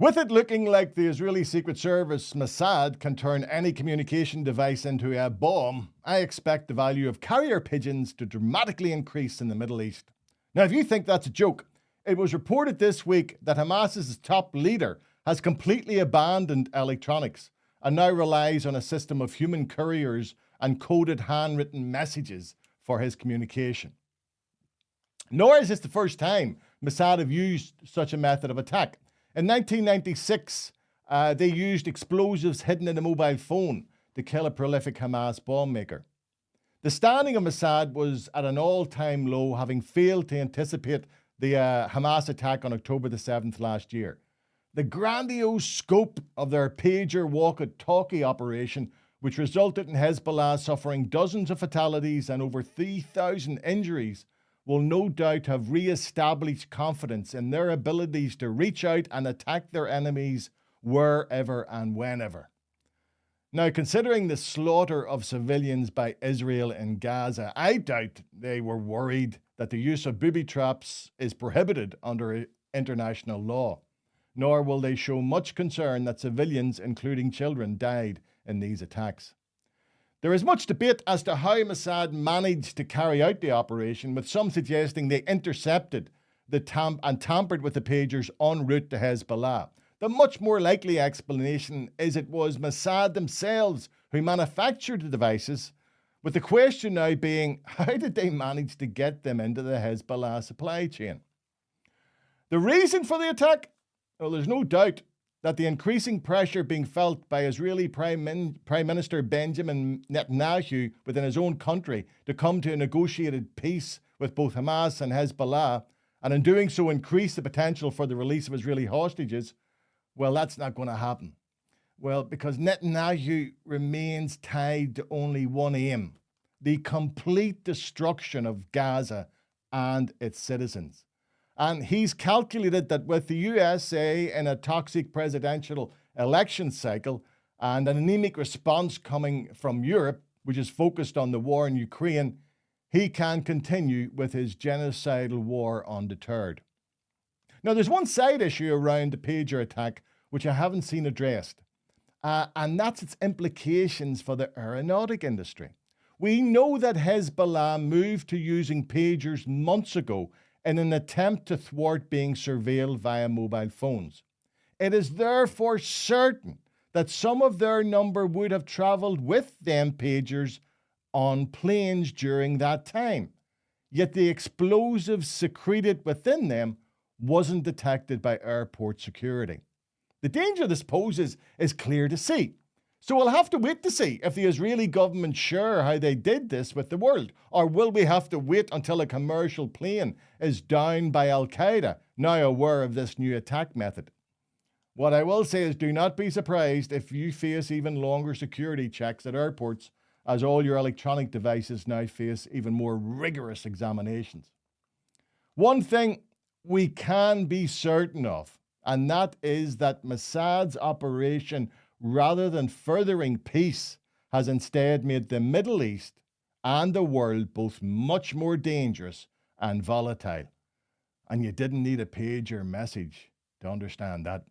With it looking like the Israeli Secret Service, Mossad, can turn any communication device into a bomb, I expect the value of carrier pigeons to dramatically increase in the Middle East. Now, if you think that's a joke, it was reported this week that Hamas's top leader has completely abandoned electronics and now relies on a system of human couriers and coded handwritten messages for his communication. Nor is this the first time Mossad have used such a method of attack. In 1996, they used explosives hidden in a mobile phone to kill a prolific Hamas bomb maker. The standing of Mossad was at an all-time low, having failed to anticipate the Hamas attack on October the 7th last year. The grandiose scope of their pager walkie-talkie operation, which resulted in Hezbollah suffering dozens of fatalities and over 3,000 injuries, will no doubt have re-established confidence in their abilities to reach out and attack their enemies wherever and whenever. Now, considering the slaughter of civilians by Israel in Gaza, I doubt they were worried that the use of booby traps is prohibited under international law, nor will they show much concern that civilians, including children, died in these attacks. There is much debate as to how Mossad managed to carry out the operation, with some suggesting they intercepted and tampered with the pagers en route to Hezbollah. The much more likely explanation is it was Mossad themselves who manufactured the devices, with the question now being, how did they manage to get them into the Hezbollah supply chain? The reason for the attack? Well, there's no doubt that the increasing pressure being felt by Israeli Prime Minister Benjamin Netanyahu within his own country to come to a negotiated peace with both Hamas and Hezbollah, and in doing so increase the potential for the release of Israeli hostages, well, that's not going to happen. Well, because Netanyahu remains tied to only one aim: the complete destruction of Gaza and its citizens. And he's calculated that with the USA in a toxic presidential election cycle and an anemic response coming from Europe, which is focused on the war in Ukraine, he can continue with his genocidal war undeterred. Now, there's one side issue around the pager attack which I haven't seen addressed, and that's its implications for the aeronautic industry. We know that Hezbollah moved to using pagers months ago in an attempt to thwart being surveilled via mobile phones. It is therefore certain that some of their number would have travelled with them pagers on planes during that time, yet the explosives secreted within them wasn't detected by airport security. The danger this poses is clear to see. So we'll have to wait to see if the Israeli government share how they did this with the world, or will we have to wait until a commercial plane is downed by Al-Qaeda, now aware of this new attack method? What I will say is, do not be surprised if you face even longer security checks at airports, as all your electronic devices now face even more rigorous examinations. One thing we can be certain of, and that is that Mossad's operation, rather than furthering peace, has instead made the Middle East and the world both much more dangerous and volatile. And you didn't need a pager message to understand that.